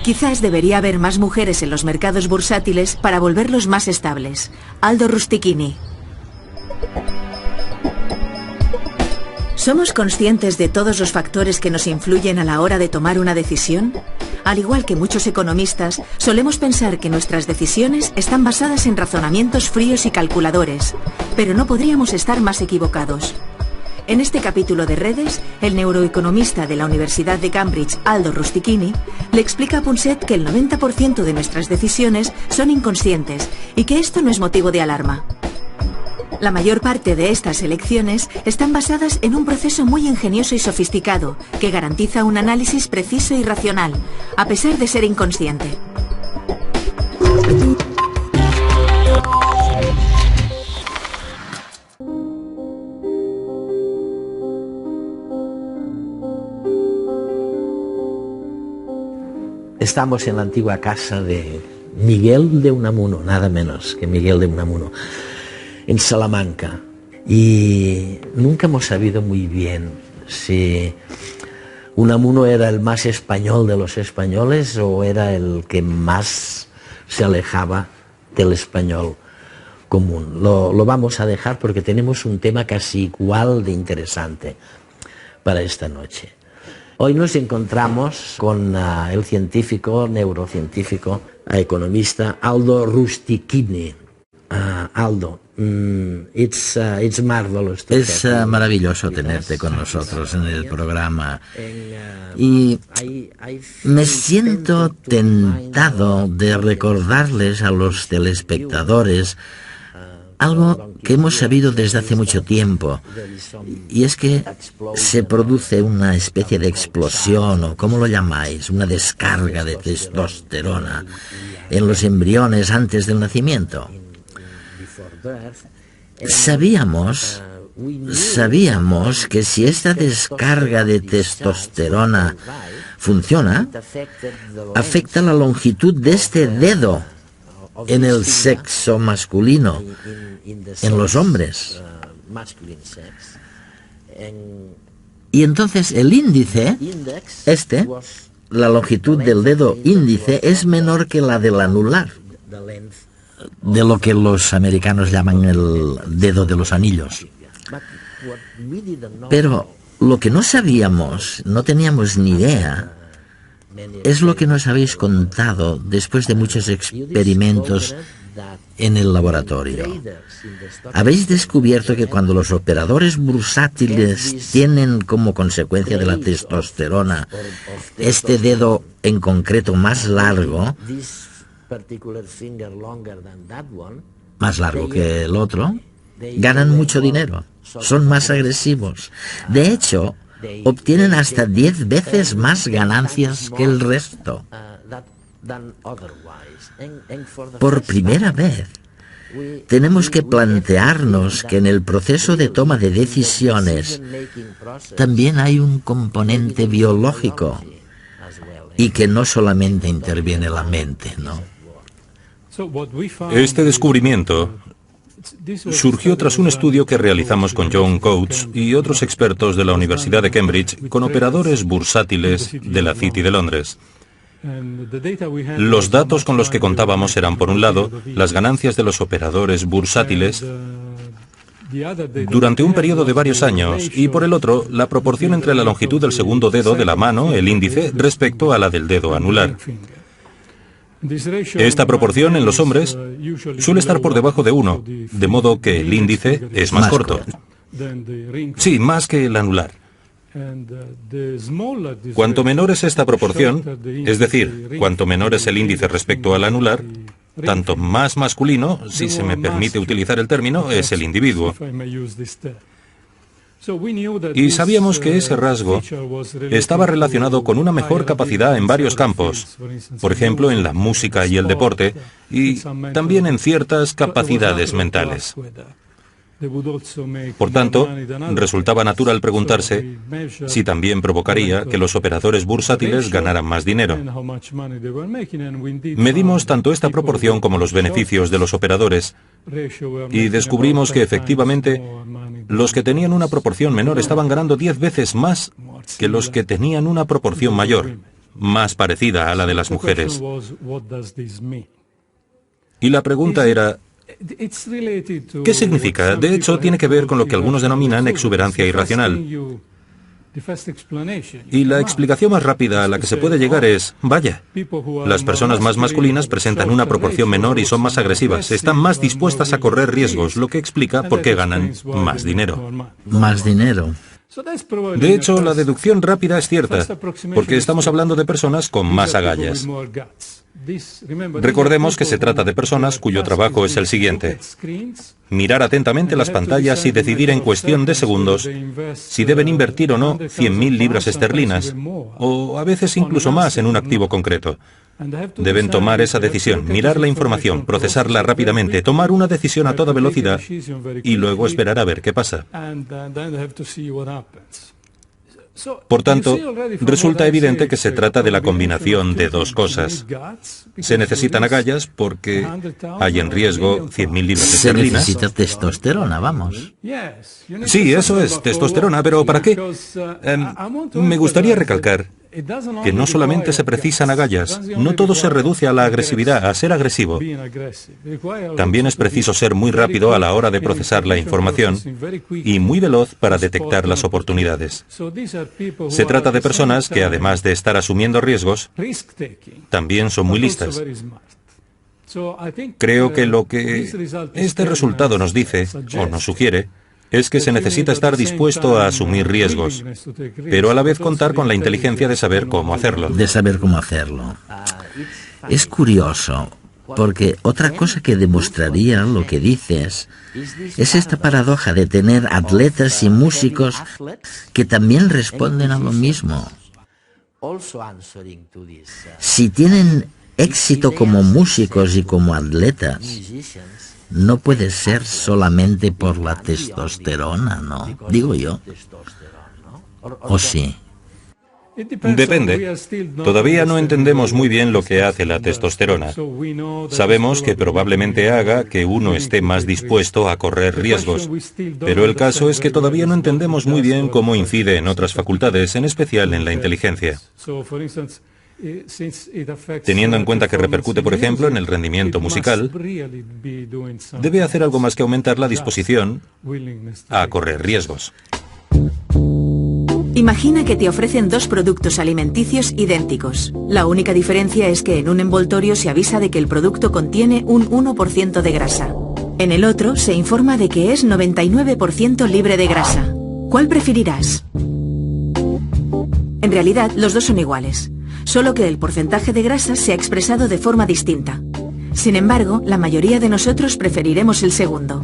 Quizás debería haber más mujeres en los mercados bursátiles para volverlos más estables. Aldo Rustichini. ¿Somos conscientes de todos los factores que nos influyen a la hora de tomar una decisión? Al igual que muchos economistas, solemos pensar que nuestras decisiones están basadas en razonamientos fríos y calculadores, pero no podríamos estar más equivocados. En este capítulo de Redes, el neuroeconomista de la Universidad de Cambridge, Aldo Rustichini, le explica a Punset que el 90% de nuestras decisiones son inconscientes y que esto no es motivo de alarma. La mayor parte de estas elecciones están basadas en un proceso muy ingenioso y sofisticado que garantiza un análisis preciso y racional, a pesar de ser inconsciente. Estamos en la antigua casa de Miguel de Unamuno, nada menos que Miguel de Unamuno, en Salamanca. Y nunca hemos sabido muy bien si Unamuno era el más español de los españoles o era el que más se alejaba del español común. Lo vamos a dejar porque tenemos un tema casi igual de interesante para esta noche. Hoy nos encontramos con el científico, neurocientífico, economista Aldo Rustichini. Aldo, it's marvelous. Es maravilloso tenerte con nosotros en el programa. Y me siento tentado de recordarles a los telespectadores algo que hemos sabido desde hace mucho tiempo, y es que se produce una especie de explosión, o ¿cómo lo llamáis?, una descarga de testosterona en los embriones antes del nacimiento. Sabíamos que si esta descarga de testosterona funciona, afecta la longitud de este dedo en el sexo masculino, en los hombres. Y entonces el índice, la longitud del dedo índice es menor que la del anular, de lo que los americanos llaman el dedo de los anillos. Pero lo que no sabíamos, no teníamos ni idea, es lo que nos habéis contado después de muchos experimentos en el laboratorio. Habéis descubierto que cuando los operadores bursátiles tienen como consecuencia de la testosterona este dedo en concreto más largo que el otro, ganan mucho dinero, son más agresivos. De hecho, obtienen hasta 10 veces más ganancias que el resto. Por primera vez, tenemos que plantearnos que en el proceso de toma de decisiones también hay un componente biológico y que no solamente interviene la mente, ¿no? Este descubrimiento surgió tras un estudio que realizamos con John Coates y otros expertos de la Universidad de Cambridge con operadores bursátiles de la City de Londres. Los datos con los que contábamos eran, por un lado, las ganancias de los operadores bursátiles durante un periodo de varios años, y por el otro, la proporción entre la longitud del segundo dedo de la mano, el índice, respecto a la del dedo anular. Esta proporción en los hombres suele estar por debajo de 1, de modo que el índice es más corto. Sí, más que el anular. Cuanto menor es esta proporción, es decir, cuanto menor es el índice respecto al anular, tanto más masculino, si se me permite utilizar el término, es el individuo. Y sabíamos que ese rasgo estaba relacionado con una mejor capacidad en varios campos, por ejemplo en la música y el deporte, y también en ciertas capacidades mentales. Por tanto, resultaba natural preguntarse si también provocaría que los operadores bursátiles ganaran más dinero. Medimos tanto esta proporción como los beneficios de los operadores y descubrimos que efectivamente los que tenían una proporción menor estaban ganando 10 veces más que los que tenían una proporción mayor, más parecida a la de las mujeres. Y la pregunta era, ¿qué significa? De hecho, tiene que ver con lo que algunos denominan exuberancia irracional. Y la explicación más rápida a la que se puede llegar es, vaya, las personas más masculinas presentan una proporción menor y son más agresivas, están más dispuestas a correr riesgos, lo que explica por qué ganan más dinero. Más dinero. De hecho, la deducción rápida es cierta, porque estamos hablando de personas con más agallas. Recordemos que se trata de personas cuyo trabajo es el siguiente: mirar atentamente las pantallas y decidir en cuestión de segundos si deben invertir o no 100.000 libras esterlinas, o a veces incluso más en un activo concreto. Deben tomar esa decisión, mirar la información, procesarla rápidamente, tomar una decisión a toda velocidad y luego esperar a ver qué pasa. Por tanto, resulta evidente que se trata de la combinación de dos cosas. Se necesitan agallas porque hay en riesgo 100.000 libras esterlinas. Se necesita testosterona, vamos. Sí, eso es, testosterona, pero ¿para qué? Me gustaría recalcar que no solamente se precisan agallas, no todo se reduce a la agresividad, a ser agresivo. También es preciso ser muy rápido a la hora de procesar la información y muy veloz para detectar las oportunidades. Se trata de personas que, además de estar asumiendo riesgos, también son muy listas. Creo que lo que este resultado nos dice, o nos sugiere, es que se necesita estar dispuesto a asumir riesgos, pero a la vez contar con la inteligencia de saber cómo hacerlo. Es curioso, porque otra cosa que demostraría lo que dices es esta paradoja de tener atletas y músicos que también responden a lo mismo. Si tienen éxito como músicos y como atletas, no puede ser solamente por la testosterona, ¿no? Digo yo. ¿O sí? Depende. Todavía no entendemos muy bien lo que hace la testosterona. Sabemos que probablemente haga que uno esté más dispuesto a correr riesgos, pero el caso es que todavía no entendemos muy bien cómo incide en otras facultades, en especial en la inteligencia. Teniendo en cuenta que repercute, por ejemplo, en el rendimiento musical, debe hacer algo más que aumentar la disposición a correr riesgos. Imagina que te ofrecen dos productos alimenticios idénticos. La única diferencia es que en un envoltorio se avisa de que el producto contiene un 1% de grasa. En el otro se informa de que es 99% libre de grasa. ¿Cuál preferirás? En realidad, los dos son iguales, solo que el porcentaje de grasa se ha expresado de forma distinta. Sin embargo, la mayoría de nosotros preferiremos el segundo.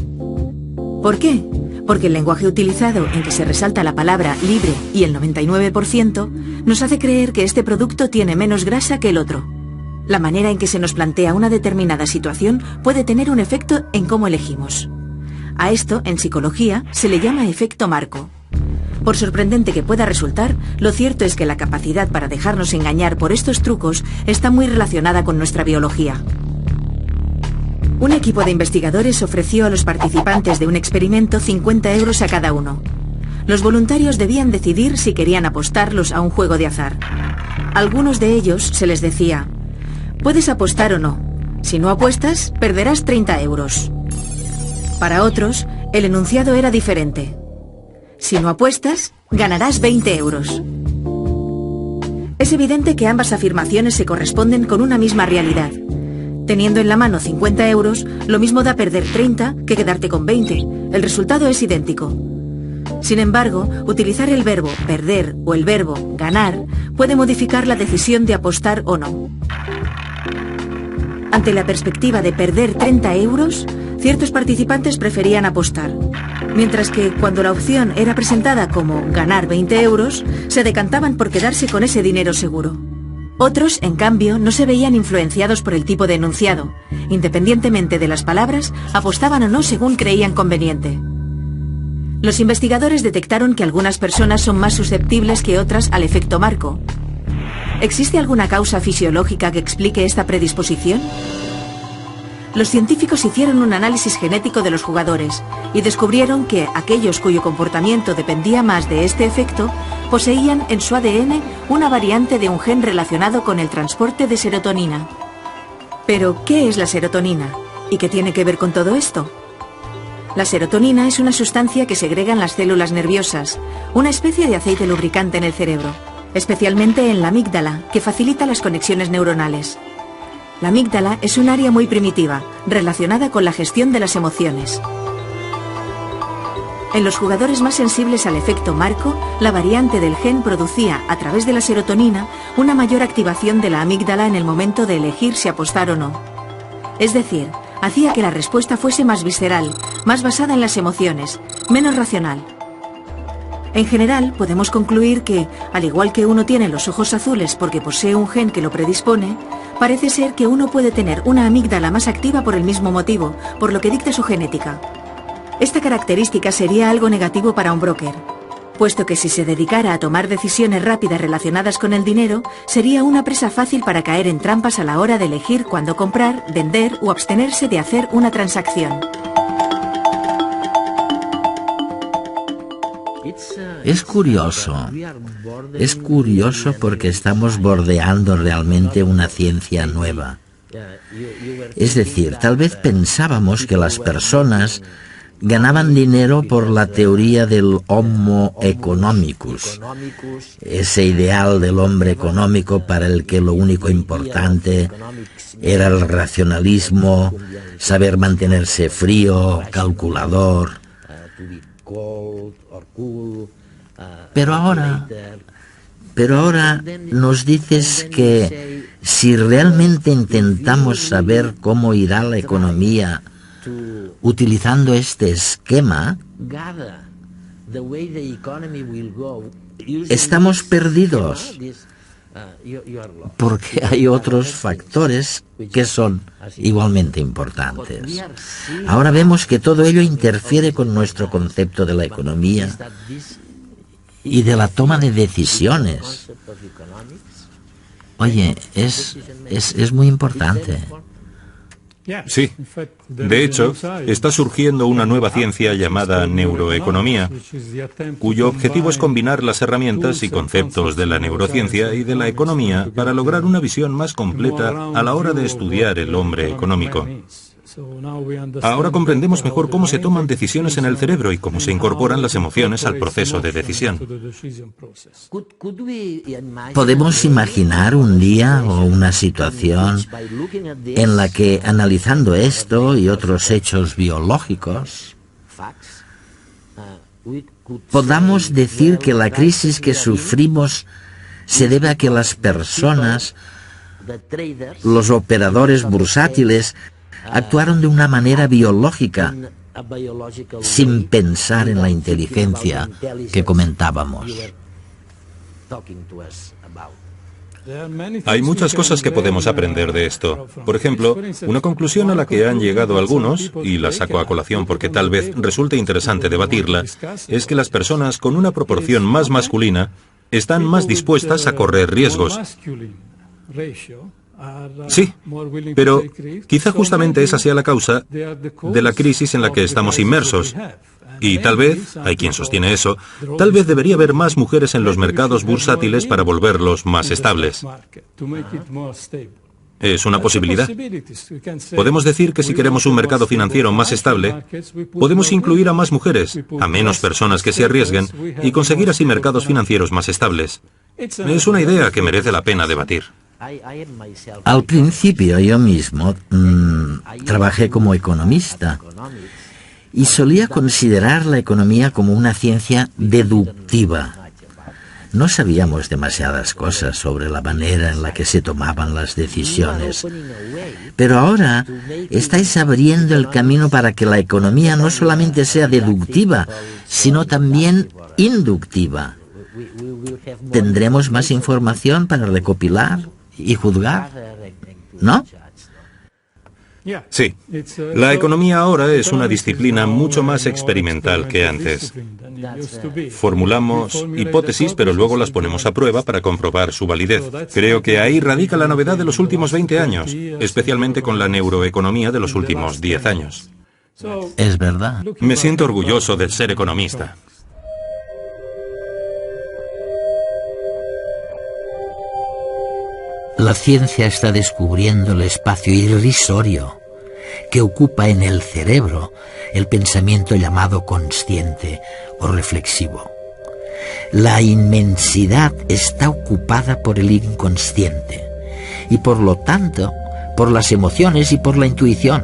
¿Por qué? Porque el lenguaje utilizado en que se resalta la palabra libre y el 99% nos hace creer que este producto tiene menos grasa que el otro. La manera en que se nos plantea una determinada situación puede tener un efecto en cómo elegimos. A esto, en psicología, se le llama efecto marco. Por sorprendente que pueda resultar, lo cierto es que la capacidad para dejarnos engañar por estos trucos está muy relacionada con nuestra biología. Un equipo de investigadores ofreció a los participantes de un experimento 50 euros a cada uno. Los voluntarios debían decidir si querían apostarlos a un juego de azar. A algunos de ellos se les decía: puedes apostar o no. Si no apuestas, perderás 30 euros. Para otros, el enunciado era diferente. Si no apuestas, ganarás 20 euros. Es evidente que ambas afirmaciones se corresponden con una misma realidad. Teniendo en la mano 50 euros, lo mismo da perder 30 que quedarte con 20. El resultado es idéntico. Sin embargo, utilizar el verbo perder o el verbo ganar puede modificar la decisión de apostar o no. Ante la perspectiva de perder 30 euros, ciertos participantes preferían apostar, mientras que cuando la opción era presentada como ganar 20 euros, se decantaban por quedarse con ese dinero seguro. Otros, en cambio, no se veían influenciados por el tipo de enunciado. Independientemente de las palabras, apostaban o no según creían conveniente. Los investigadores detectaron que algunas personas son más susceptibles que otras al efecto Marco. ¿Existe alguna causa fisiológica que explique esta predisposición? Los científicos hicieron un análisis genético de los jugadores y descubrieron que aquellos cuyo comportamiento dependía más de este efecto poseían en su ADN una variante de un gen relacionado con el transporte de serotonina. Pero, ¿qué es la serotonina? ¿Y qué tiene que ver con todo esto? La serotonina es una sustancia que segregan las células nerviosas, una especie de aceite lubricante en el cerebro, especialmente en la amígdala, que facilita las conexiones neuronales. La amígdala es un área muy primitiva, relacionada con la gestión de las emociones. En los jugadores más sensibles al efecto Marco, la variante del gen producía, a través de la serotonina, una mayor activación de la amígdala en el momento de elegir si apostar o no. Es decir, hacía que la respuesta fuese más visceral, más basada en las emociones, menos racional. En general, podemos concluir que, al igual que uno tiene los ojos azules porque posee un gen que lo predispone, parece ser que uno puede tener una amígdala más activa por el mismo motivo, por lo que dicta su genética. Esta característica sería algo negativo para un broker, puesto que si se dedicara a tomar decisiones rápidas relacionadas con el dinero, sería una presa fácil para caer en trampas a la hora de elegir cuándo comprar, vender o abstenerse de hacer una transacción. Es curioso porque estamos bordeando realmente una ciencia nueva. Es decir, tal vez pensábamos que las personas ganaban dinero por la teoría del Homo economicus, ese ideal del hombre económico para el que lo único importante era el racionalismo, saber mantenerse frío, calculador. Pero ahora nos dices que si realmente intentamos saber cómo irá la economía utilizando este esquema, estamos perdidos, porque hay otros factores que son igualmente importantes. Ahora vemos que todo ello interfiere con nuestro concepto de la economía y de la toma de decisiones. Oye, es muy importante. Sí. De hecho, está surgiendo una nueva ciencia llamada neuroeconomía, cuyo objetivo es combinar las herramientas y conceptos de la neurociencia y de la economía para lograr una visión más completa a la hora de estudiar el hombre económico. Ahora comprendemos mejor cómo se toman decisiones en el cerebro y cómo se incorporan las emociones al proceso de decisión. ¿Podemos imaginar un día o una situación en la que, analizando esto y otros hechos biológicos, podamos decir que la crisis que sufrimos se debe a que las personas, los operadores bursátiles, actuaron de una manera biológica, sin pensar en la inteligencia que comentábamos? Hay muchas cosas que podemos aprender de esto. Por ejemplo, una conclusión a la que han llegado algunos, y la saco a colación porque tal vez resulte interesante debatirla, es que las personas con una proporción más masculina están más dispuestas a correr riesgos. Sí, pero quizá justamente esa sea la causa de la crisis en la que estamos inmersos. Y tal vez, hay quien sostiene eso, tal vez debería haber más mujeres en los mercados bursátiles para volverlos más estables. Es una posibilidad. Podemos decir que si queremos un mercado financiero más estable, podemos incluir a más mujeres, a menos personas que se arriesguen, y conseguir así mercados financieros más estables. Es una idea que merece la pena debatir. Al principio yo mismo trabajé como economista y solía considerar la economía como una ciencia deductiva. No sabíamos demasiadas cosas sobre la manera en la que se tomaban las decisiones. Pero ahora estáis abriendo el camino para que la economía no solamente sea deductiva, sino también inductiva. ¿Tendremos más información para recopilar y juzgar? ¿No? Sí, la economía ahora es una disciplina mucho más experimental que antes. Formulamos hipótesis, pero luego las ponemos a prueba para comprobar su validez. Creo que ahí radica la novedad de los últimos 20 años, especialmente con la neuroeconomía de los últimos 10 años. Es verdad. Me siento orgulloso de ser economista. La ciencia está descubriendo el espacio irrisorio que ocupa en el cerebro el pensamiento llamado consciente o reflexivo. La inmensidad está ocupada por el inconsciente y por lo tanto por las emociones y por la intuición.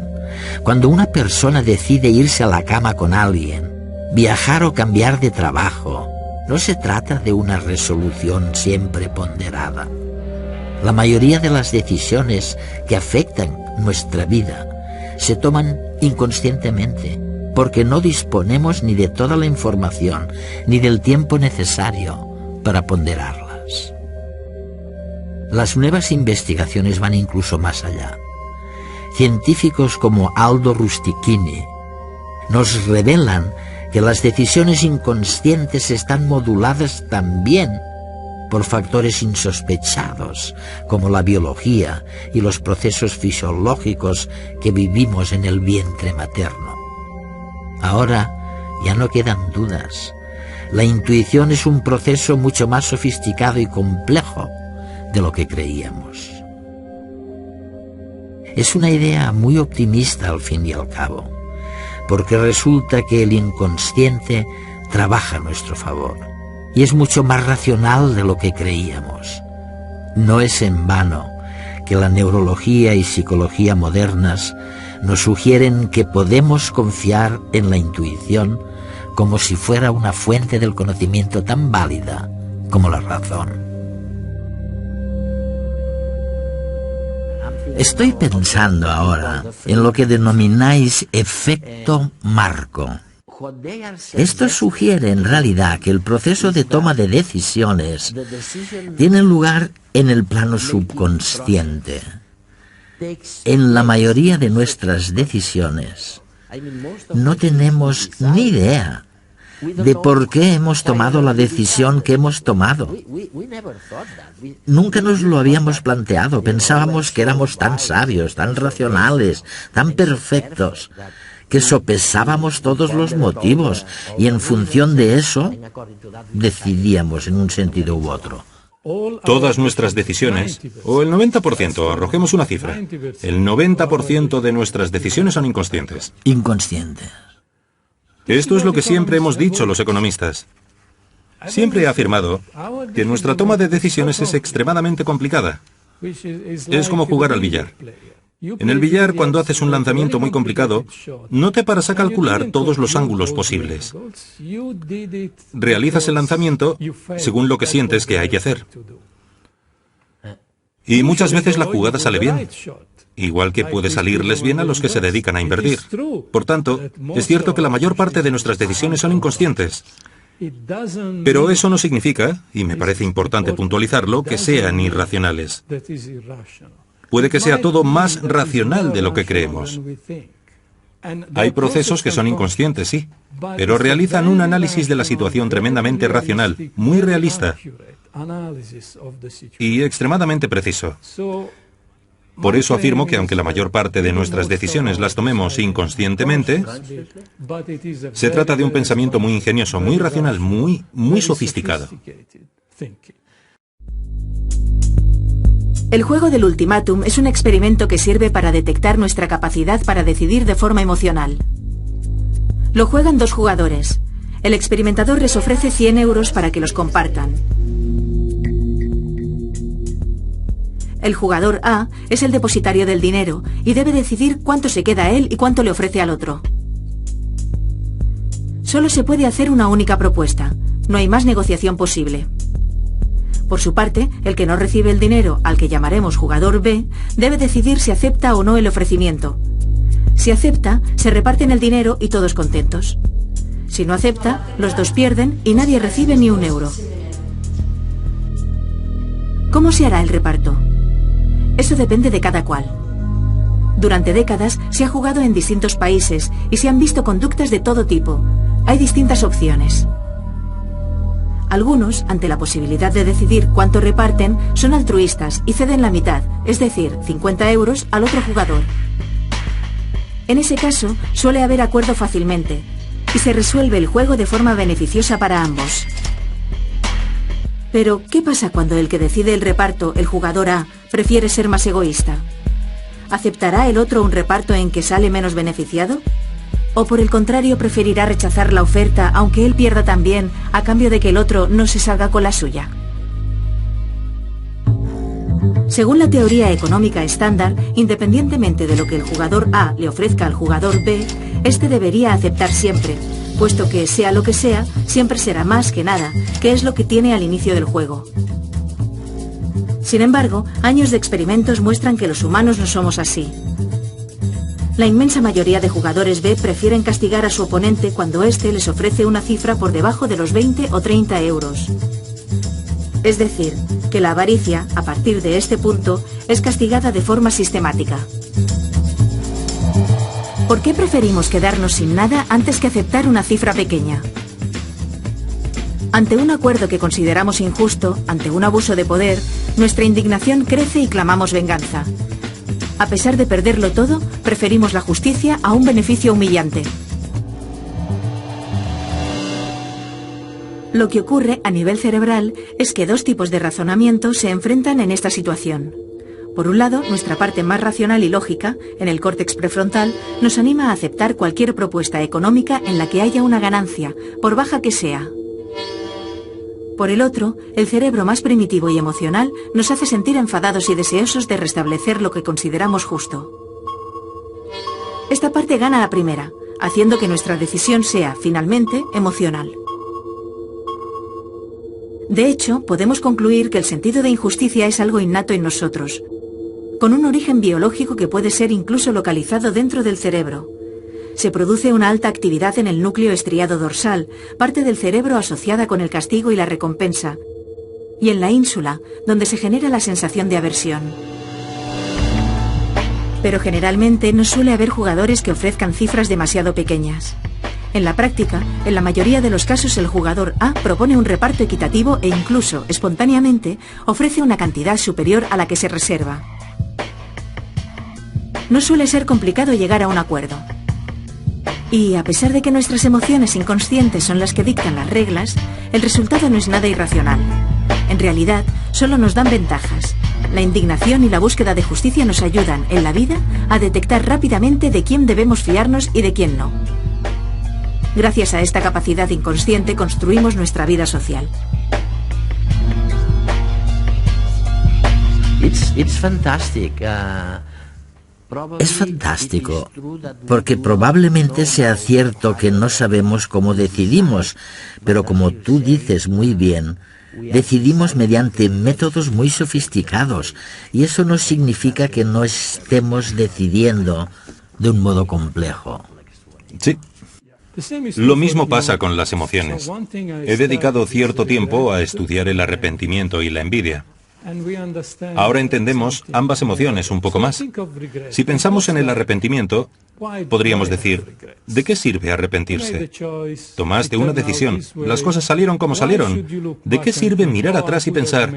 Cuando una persona decide irse a la cama con alguien, viajar o cambiar de trabajo, no se trata de una resolución siempre ponderada. La mayoría de las decisiones que afectan nuestra vida se toman inconscientemente, porque no disponemos ni de toda la información, ni del tiempo necesario para ponderarlas. Las nuevas investigaciones van incluso más allá. Científicos como Aldo Rustichini nos revelan que las decisiones inconscientes están moduladas también por factores insospechados, como la biología y los procesos fisiológicos que vivimos en el vientre materno. Ahora ya no quedan dudas. La intuición es un proceso mucho más sofisticado y complejo de lo que creíamos. Es una idea muy optimista al fin y al cabo, porque resulta que el inconsciente trabaja a nuestro favor. Y es mucho más racional de lo que creíamos. No es en vano que la neurología y psicología modernas nos sugieren que podemos confiar en la intuición como si fuera una fuente del conocimiento tan válida como la razón. Estoy pensando ahora en lo que denomináis efecto marco. Esto sugiere en realidad que el proceso de toma de decisiones tiene lugar en el plano subconsciente. En la mayoría de nuestras decisiones no tenemos ni idea de por qué hemos tomado la decisión que hemos tomado. Nunca nos lo habíamos planteado. Pensábamos que éramos tan sabios, tan racionales, tan perfectos, que sopesábamos todos los motivos y en función de eso decidíamos en un sentido u otro. Todas nuestras decisiones, o el 90%, arrojemos una cifra, el 90% de nuestras decisiones son inconscientes. Inconscientes. Esto es lo que siempre hemos dicho los economistas. Siempre he afirmado que nuestra toma de decisiones es extremadamente complicada. Es como jugar al billar. En el billar, cuando haces un lanzamiento muy complicado, no te paras a calcular todos los ángulos posibles. Realizas el lanzamiento según lo que sientes que hay que hacer. Y muchas veces la jugada sale bien, igual que puede salirles bien a los que se dedican a invertir. Por tanto, es cierto que la mayor parte de nuestras decisiones son inconscientes. Pero eso no significa, y me parece importante puntualizarlo, que sean irracionales. Puede que sea todo más racional de lo que creemos. Hay procesos que son inconscientes, sí, pero realizan un análisis de la situación tremendamente racional, muy realista y extremadamente preciso. Por eso afirmo que aunque la mayor parte de nuestras decisiones las tomemos inconscientemente, se trata de un pensamiento muy ingenioso, muy racional, muy sofisticado. El juego del ultimátum es un experimento que sirve para detectar nuestra capacidad para decidir de forma emocional. Lo juegan dos jugadores. El experimentador les ofrece 100 euros para que los compartan. El jugador A es el depositario del dinero y debe decidir cuánto se queda a él y cuánto le ofrece al otro. Solo se puede hacer una única propuesta. No hay más negociación posible. Por su parte, el que no recibe el dinero, al que llamaremos jugador B, debe decidir si acepta o no el ofrecimiento. Si acepta, se reparten el dinero y todos contentos. Si no acepta, los dos pierden y nadie recibe ni un euro. ¿Cómo se hará el reparto? Eso depende de cada cual. Durante décadas se ha jugado en distintos países y se han visto conductas de todo tipo. Hay distintas opciones. Algunos, ante la posibilidad de decidir cuánto reparten, son altruistas y ceden la mitad, es decir, 50 euros al otro jugador. En ese caso, suele haber acuerdo fácilmente y se resuelve el juego de forma beneficiosa para ambos. Pero, ¿qué pasa cuando el que decide el reparto, el jugador A, prefiere ser más egoísta? ¿Aceptará el otro un reparto en que sale menos beneficiado? ¿O por el contrario preferirá rechazar la oferta aunque él pierda también a cambio de que el otro no se salga con la suya? Según la teoría económica estándar, independientemente de lo que el jugador A le ofrezca al jugador B, este debería aceptar siempre, puesto que, sea lo que sea, siempre será más que nada, que es lo que tiene al inicio del juego. Sin embargo, años de experimentos muestran que los humanos no somos así. La inmensa mayoría de jugadores B prefieren castigar a su oponente cuando éste les ofrece una cifra por debajo de los 20 o 30 euros. Es decir, que la avaricia, a partir de este punto, es castigada de forma sistemática. ¿Por qué preferimos quedarnos sin nada antes que aceptar una cifra pequeña? Ante un acuerdo que consideramos injusto, ante un abuso de poder, nuestra indignación crece y clamamos venganza. A pesar de perderlo todo, preferimos la justicia a un beneficio humillante. Lo que ocurre a nivel cerebral es que dos tipos de razonamiento se enfrentan en esta situación. Por un lado, nuestra parte más racional y lógica, en el córtex prefrontal, nos anima a aceptar cualquier propuesta económica en la que haya una ganancia, por baja que sea. Por el otro, el cerebro más primitivo y emocional nos hace sentir enfadados y deseosos de restablecer lo que consideramos justo. Esta parte gana la primera, haciendo que nuestra decisión sea, finalmente, emocional. De hecho, podemos concluir que el sentido de injusticia es algo innato en nosotros, con un origen biológico que puede ser incluso localizado dentro del cerebro. Se produce una alta actividad en el núcleo estriado dorsal, parte del cerebro asociada con el castigo y la recompensa, y en la ínsula, donde se genera la sensación de aversión. Pero generalmente no suele haber jugadores que ofrezcan cifras demasiado pequeñas. En la práctica, en la mayoría de los casos el jugador A propone un reparto equitativo e incluso, espontáneamente, ofrece una cantidad superior a la que se reserva. No suele ser complicado llegar a un acuerdo. Y, a pesar de que nuestras emociones inconscientes son las que dictan las reglas, el resultado no es nada irracional. En realidad, solo nos dan ventajas. La indignación y la búsqueda de justicia nos ayudan, en la vida, a detectar rápidamente de quién debemos fiarnos y de quién no. Gracias a esta capacidad inconsciente construimos nuestra vida social. It's fantastic. Es fantástico, porque probablemente sea cierto que no sabemos cómo decidimos, pero como tú dices muy bien, decidimos mediante métodos muy sofisticados, y eso no significa que no estemos decidiendo de un modo complejo. Sí. Lo mismo pasa con las emociones. He dedicado cierto tiempo a estudiar el arrepentimiento y la envidia. Ahora entendemos ambas emociones un poco más. Si pensamos en el arrepentimiento, podríamos decir, ¿de qué sirve arrepentirse? Tomaste una decisión, las cosas salieron como salieron. ¿De qué sirve mirar atrás y pensar,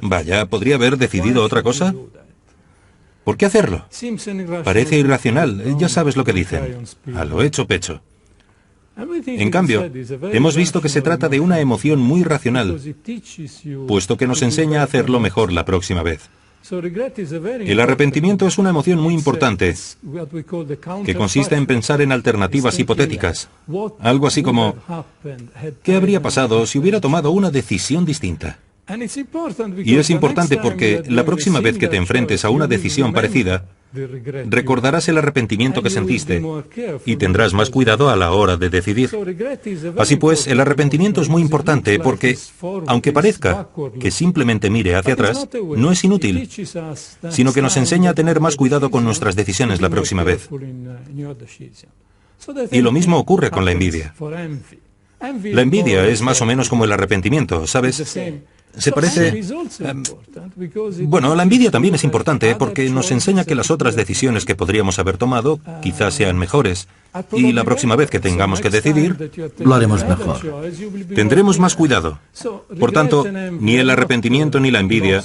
vaya, ¿podría haber decidido otra cosa? ¿Por qué hacerlo? Parece irracional, ya sabes lo que dicen, a lo hecho pecho. En cambio, hemos visto que se trata de una emoción muy racional, puesto que nos enseña a hacerlo mejor la próxima vez. El arrepentimiento es una emoción muy importante, que consiste en pensar en alternativas hipotéticas. Algo así como, ¿qué habría pasado si hubiera tomado una decisión distinta? Y es importante porque la próxima vez que te enfrentes a una decisión parecida, recordarás el arrepentimiento que sentiste y tendrás más cuidado a la hora de decidir. Así pues, el arrepentimiento es muy importante porque, aunque parezca que simplemente mire hacia atrás, no es inútil, sino que nos enseña a tener más cuidado con nuestras decisiones la próxima vez. Y lo mismo ocurre con la envidia. La envidia es más o menos como el arrepentimiento, ¿sabes? Se parece... Bueno, la envidia también es importante porque nos enseña que las otras decisiones que podríamos haber tomado quizás sean mejores. Y la próxima vez que tengamos que decidir, lo haremos mejor. Tendremos más cuidado. Por tanto, ni el arrepentimiento ni la envidia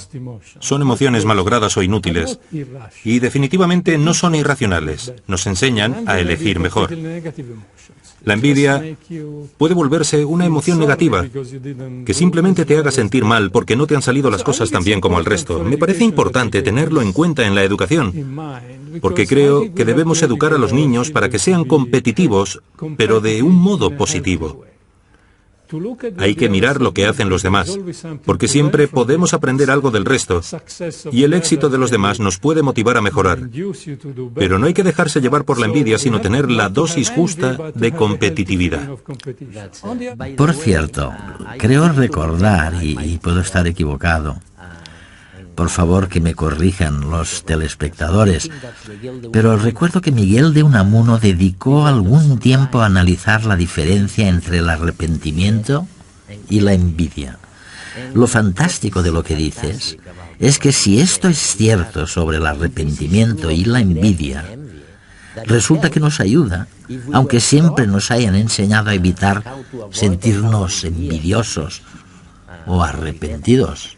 son emociones malogradas o inútiles. Y definitivamente no son irracionales. Nos enseñan a elegir mejor. La envidia puede volverse una emoción negativa, que simplemente te haga sentir mal porque no te han salido las cosas tan bien como al resto. Me parece importante tenerlo en cuenta en la educación, porque creo que debemos educar a los niños para que sean competitivos, pero de un modo positivo. Hay que mirar lo que hacen los demás, porque siempre podemos aprender algo del resto, y el éxito de los demás nos puede motivar a mejorar. Pero no hay que dejarse llevar por la envidia, sino tener la dosis justa de competitividad. Por cierto, creo recordar, y puedo estar equivocado, por favor que me corrijan los telespectadores, pero recuerdo que Miguel de Unamuno dedicó algún tiempo a analizar la diferencia entre el arrepentimiento y la envidia. Lo fantástico de lo que dices es que si esto es cierto sobre el arrepentimiento y la envidia, resulta que nos ayuda, aunque siempre nos hayan enseñado a evitar sentirnos envidiosos o arrepentidos.